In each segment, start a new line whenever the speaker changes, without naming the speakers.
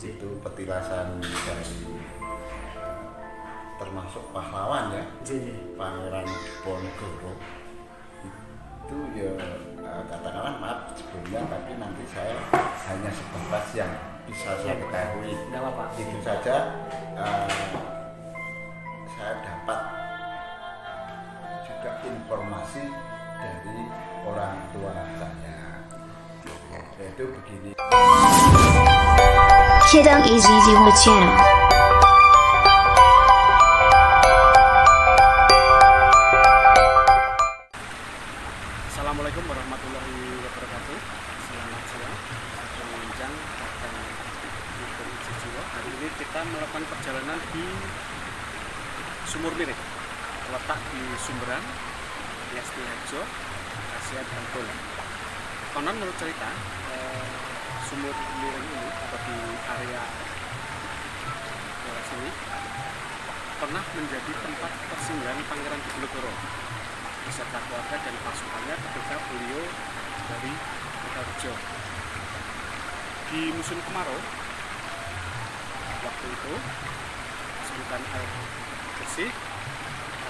itu petilasan dari termasuk pahlawan ya, Pangeran Diponegoro. Itu ya katakanlah maaf sebelumnya, tapi nanti saya hanya sebatas yang bisa saya ketahui. Itu saja saya dapat juga informasi dari orang tua saya, yaitu begini.
Kidang Easy Channel.
Assalamualaikum warahmatullahi wabarakatuh. Selamat siang. Saya Menjang akan Jiwa. Hari ini kita melakukan perjalanan di Sumur Miring, terletak di Sumberan, Ngesti Harjo, Kasihan Bantul. Konon menurut cerita, Sumur Miring ini atau di area daerah sini pernah menjadi tempat persinggahan Pangeran Diponegoro beserta keluarga dan pasukannya ketika beliau dari Harjo. Di musim kemarau waktu itu kesulitan air bersih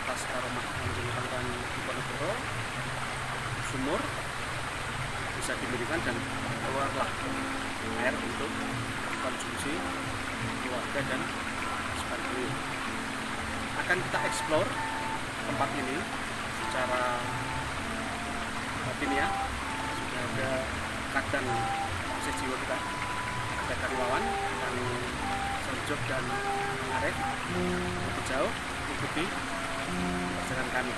atas karomah Pangeran Diponegoro, sumur bisa didirikan dan keluarlah air untuk konsumsi keluarga dan pasukan beliau. Akan kita eksplor tempat ini secara batin ya. Sudah ada kadang sejiwa kita, ada Kariwawan, dan Serjok dan Arif. Lebih jauh ikuti perjalanan kami.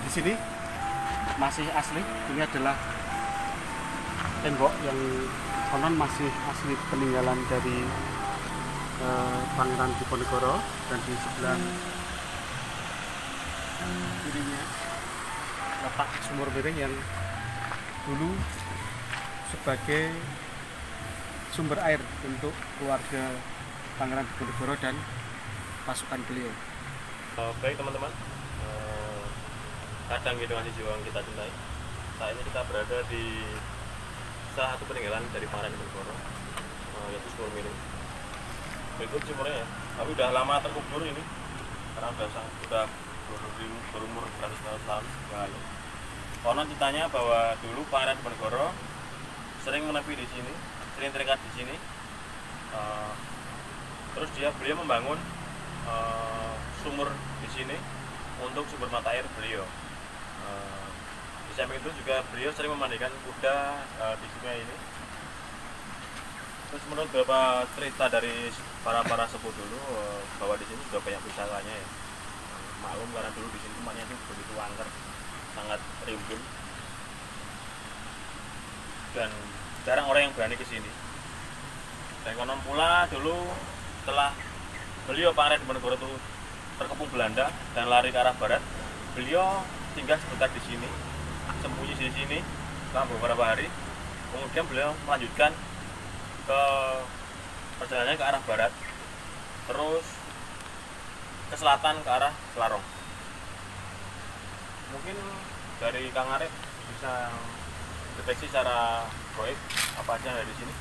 Di sini masih asli, ini adalah tembok yang konon masih asli peninggalan dari Pangeran Diponegoro, dan di sebelah kirinya letak Sumur Miring yang dulu sebagai sumber air untuk keluarga Pangeran Diponegoro dan pasukan beliau.
Baik teman-teman, kadang Kidang Jiwa yang kita cintai. Saat ini kita berada di salah satu peninggalan dari Pangeran Diponegoro, yaitu Sumur Miring. Berikut sumurnya ya, tapi udah lama terkubur ini, karena udah berumur beratus tahun yang lalu. Konon ceritanya bahwa dulu Pangeran Diponegoro sering menepi di sini, sering terikat di sini. Terus beliau membangun sumur di sini untuk sumber mata air beliau. Di samping itu juga beliau sering memandikan kuda di sungai ini. Terus menurut beberapa cerita dari para sepuh dulu, bahwa di sini juga banyak pusakanya ya. Maklum karena dulu di sini tempatnya itu begitu angker, sangat rimbun, dan jarang orang yang berani ke sini. Dan konon pula dulu setelah beliau Pangeran Diponegoro itu terkepung Belanda dan lari ke arah barat, beliau tinggal sebentar di sini, sembunyi di sini selama beberapa hari. Kemudian beliau melanjutkan ke perjalanannya ke arah barat, terus ke selatan ke arah Selarong. Mungkin dari Kang Arif bisa deteksi secara proyek apa aja yang ada di sini.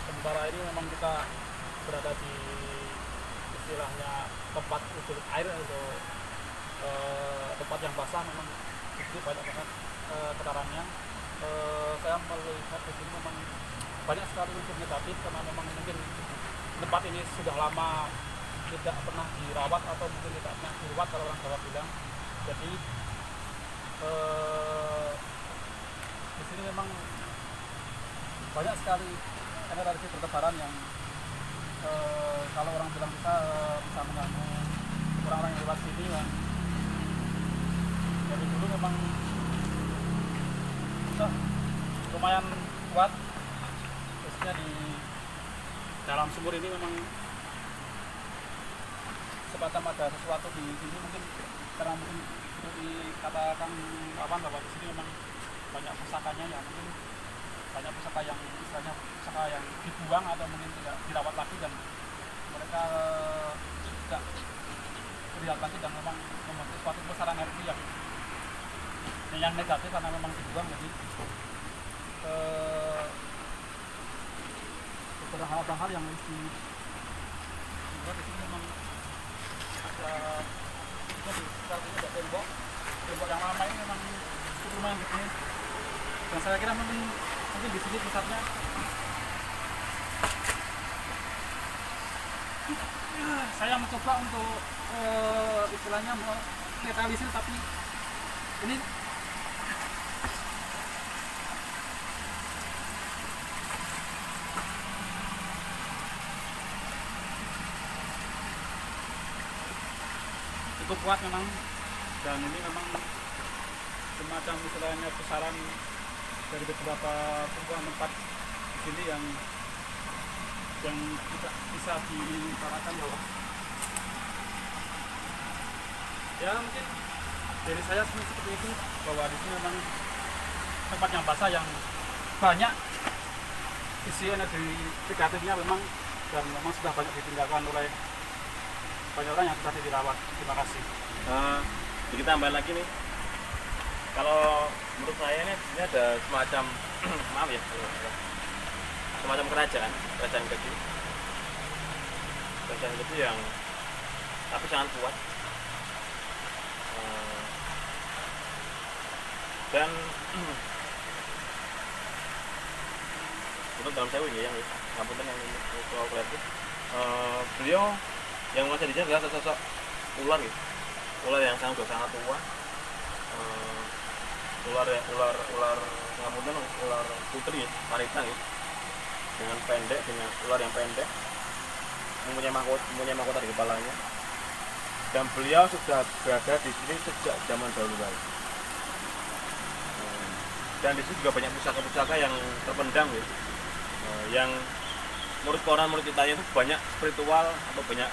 Sementara ini memang kita berada di istilahnya tempat usul air atau tempat yang basah. Memang itu banyak banget kedatangannya. Saya melihat di sini memang banyak sekali unsur negatif, karena memang mungkin tempat ini sudah lama tidak pernah dirawat atau mungkin tidak pernah diruat kalau orang Jawa bilang. Jadi di sini memang banyak sekali energi bertebaran yang kalau orang bilang bisa mengganggu orang-orang yang lewat sini ya. Dari dulu memang lumayan kuat, khususnya di dalam sumur ini. Memang semacam ada sesuatu di sini, mungkin karena mungkin dikatakan bahwa di sini memang banyak pusakanya ya, mungkin banyak pusaka yang istilahnya pusaka yang dibuang atau mungkin tidak dirawat lagi, dan mereka tidak kelihatan, tidak memang membentuk suatu pusaran energi yang negatif karena memang dibuang. Jadi beberapa hal yang harus dibuat di sini memang ada di sekitar ini ada tembok yang lama ini memang cukup lumayan gede, dan saya kira mungkin di sini pusatnya. Saya mencoba untuk istilahnya menetralisir, tapi ini cukup kuat memang, dan ini memang semacam istilahnya pusaran dari beberapa tumpuan tempat di sini yang tidak bisa diutarakan bahwa ya mungkin dari saya seperti itu, bahwa di sini memang tempat yang basah yang banyak isi energi negatifnya memang, dan memang sudah banyak ditinggalkan oleh banyak orang yang sudah dirawat. Terima kasih.
Kita tambahin lagi nih, kalau menurut saya ini ada semacam maaf ya, semacam kerajaan kecil yang tapi sangat kuat, dan untuk dalam sewu ini yang ngapunten yang kalau kreatif, beliau yang mengajar di sini adalah sosok ular gitu, ular yang sangat tua, ular ngapunten ular putri wanita gitu, dengan ular yang pendek, mempunyai mahkota di kepalanya, dan beliau sudah berada di sini sejak zaman dahulu kala. Dan di sini juga banyak pusaka-pusaka yang terpendam gitu, yang menurut koran, menurut ceritanya itu banyak spiritual atau banyak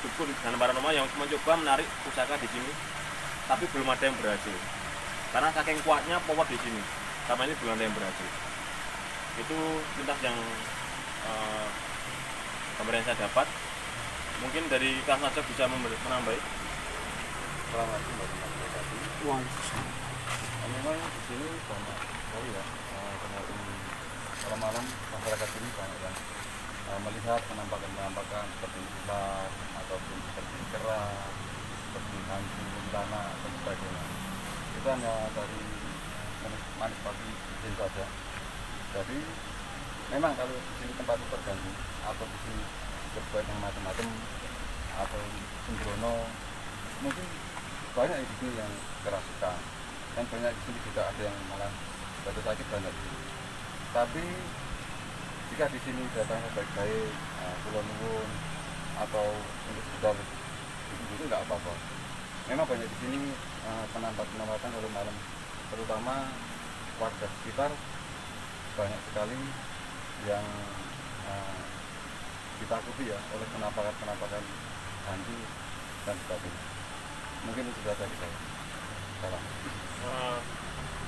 dukun dan paranormal yang mencoba menarik pusaka di sini, tapi belum ada yang berhasil karena saking kuatnya power di sini. Sama ini belum ada yang berhasil. Itu pintas yang kemarin saya dapat. Mungkin dari Kang Saja bisa menambahi.
Selamat tadi. Memang di sini banyak sekali ya, malam masyarakat ini banyak yang melihat penampakan seperti ular ataupun seperti kera, seperti hantu, kuntilanak dan sebagainya. Itu hanya dari manipulasi jin saja. Jadi memang kalau di sini tempat itu terganggu atau di sini berbuat yang macam-macam atau sembrono, mungkin banyak di sini yang kerasukan, dan banyak di sini juga ada yang malah jatuh sakit, banyak di sini. Tapi jika di sini datangnya baik-baik, kula nuwun atau untuk sekedar itu nggak apa-apa. Memang banyak di sini penambatan kalau malam, terutama warga sekitar banyak sekali yang ditakuti ya oleh penampakan hantu dan sebagainya. Mungkin itu sudah dari saya. Salam.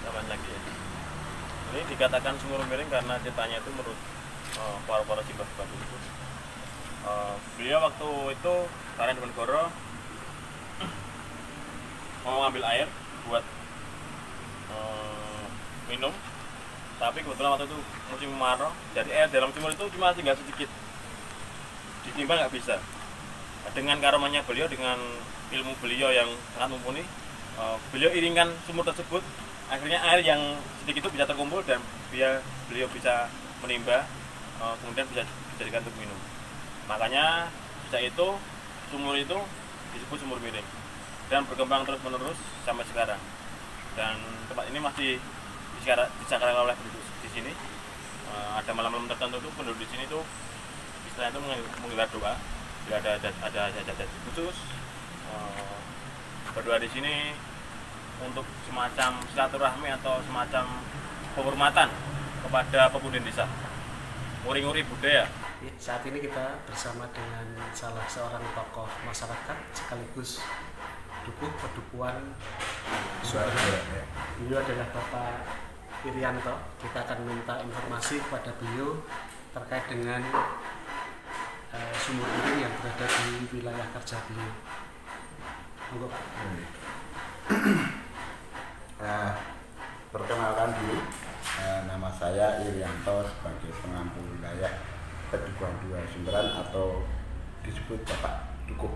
Salam lagi ya. Ini dikatakan sumur miring karena ceritanya itu menurut para simbah-simbah itu. Beliau waktu itu Raden Diponegoro mau ambil air buat minum, tapi kebetulan waktu itu musim kemarau, jadi air dalam sumur itu cuma tinggal sedikit, ditimba nggak bisa. Dengan karomanya beliau, dengan ilmu beliau yang sangat mumpuni, beliau iringkan sumur tersebut, akhirnya air yang sedikit itu bisa terkumpul dan beliau bisa menimba, kemudian bisa dijadikan untuk minum. Makanya sejak itu sumur itu disebut sumur miring dan berkembang terus menerus sampai sekarang. Dan tempat ini masih dijaga oleh penduduk di sini. Ada malam-malam tertentu tuh penduduk di sini tuh istilahnya itu menggelar doa. Bila ada hajat khusus, berdoa di sini untuk semacam silaturahmi atau semacam penghormatan kepada pemuda desa, nguri-nguri budaya.
Saat ini kita bersama dengan salah seorang tokoh masyarakat sekaligus dukuh pedukuhan Sukoharjo. Beliau adalah Bapak Irianto. Kita akan minta informasi kepada beliau terkait dengan sumur miring yang berada di wilayah kerja beliau. Monggo Pak.
Perkenalkan dulu, nama saya Irianto sebagai pengampu wilayah Pedukuhan 2 Sumberan atau disebut Bapak Dukuh.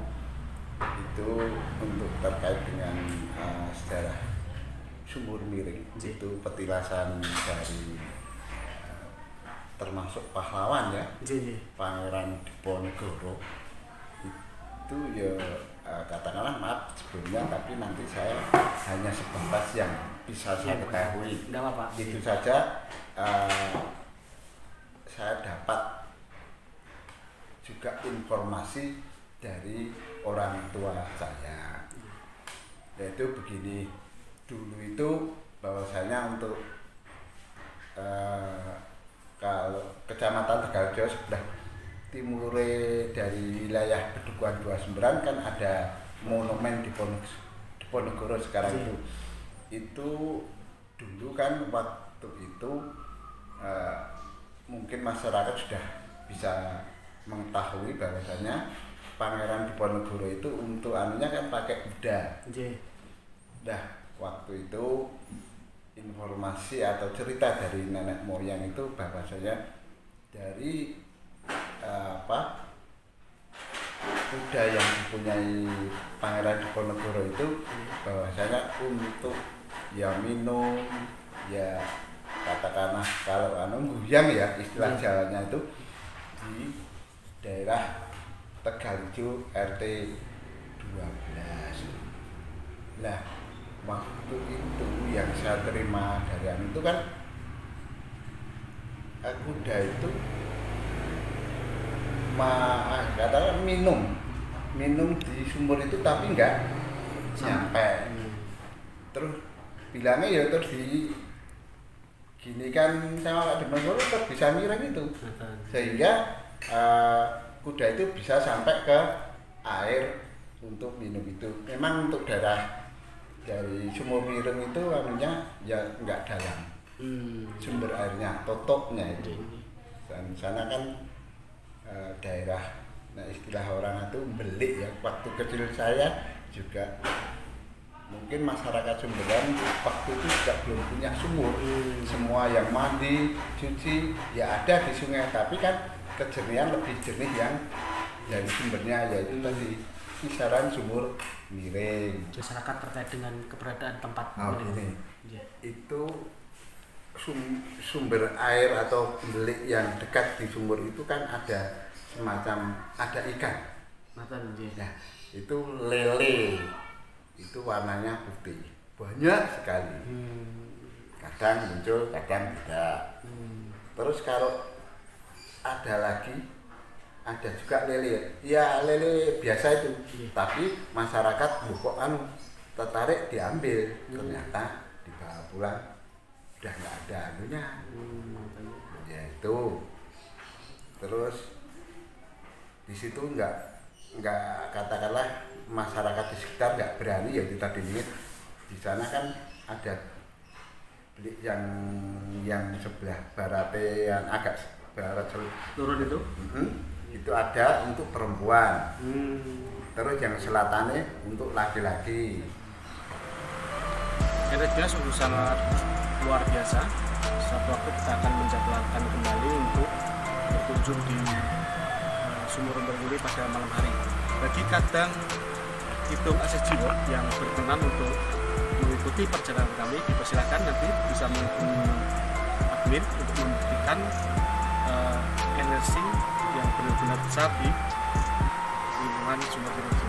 Itu untuk terkait dengan sejarah sumur miring. Itu petilasan dari termasuk pahlawan ya, Pangeran Diponegoro. Itu ya katakanlah maaf sebelumnya, tapi nanti saya hanya sebatas yang bisa saya ketahui.
Tidak apa-apa.
Itu saja. Saya dapat juga informasi dari orang tua saya, yaitu begini. Dulu itu bahwasanya untuk kalau Kecamatan Tegalrejo sebelah timur dari wilayah Pedukuhan 2 Sumberan kan ada monumen Diponegoro sekarang itu dulu kan waktu itu mungkin masyarakat sudah bisa mengetahui bahwasanya Pangeran Diponegoro itu untuk anunya kan pakai kuda. Nah, waktu itu informasi atau cerita dari nenek moyang itu bahwasanya dari kuda yang dipunyai Pangeran Diponegoro itu bahwasanya untuk ya minum, ya katakanlah kalau guyang ya istilah Jawanya itu di daerah Tegalrejo RT 12. Nah, waktu itu yang saya terima dari itu kan kuda itu katakan minum di sumur itu tapi enggak sampai. Terus bilangnya ya terus di gini kan sama Pak Diponegoro terus bisa miring itu, sehingga kuda itu bisa sampai ke air untuk minum itu. Memang untuk daerah dari sumur miring itu anunya ya enggak dalam, sumber airnya, totoknya itu. Dan sana kan daerah, nah istilah orang itu belik ya. Waktu kecil saya juga mungkin masyarakat Sumberan waktu itu juga belum punya sumur. Semua yang mandi, cuci ya ada di sungai, tapi kan kejernihan lebih jernih yang dari sumbernya, yaitu tadi kisaran sumur miring.
Masyarakat terkait dengan keberadaan tempat
ini itu sumber air atau belik yang dekat di sumur itu kan ada semacam ada ikan. Nah, itu lele, itu warnanya putih, banyak sekali. Kadang muncul, kadang tidak. Terus kalau ada lagi, ada juga lele. Ya lele biasa itu, tapi masyarakat bukan tertarik diambil. Ternyata dibawa pulang udah nggak ada anunya. Ya itu. Terus di situ nggak katakanlah masyarakat di sekitar nggak berani ya kita dilihat. Di sana kan ada yang sebelah barat yang agak barat
turun
itu ada untuk perempuan. Terus yang selatannya untuk laki-laki.
Energinya sungguh sangat luar biasa. Suatu waktu kita akan menjadwalkan kembali untuk berkunjung di Sumur Berguli pada malam hari. Bagi kadang Kidung Asesjiwo yang berkenan untuk mengikuti perjalanan kami, dipersilakan nanti bisa menghubungi admin untuk memberikan energi yang benar-benar besar di lingkungan Sumur Berguli.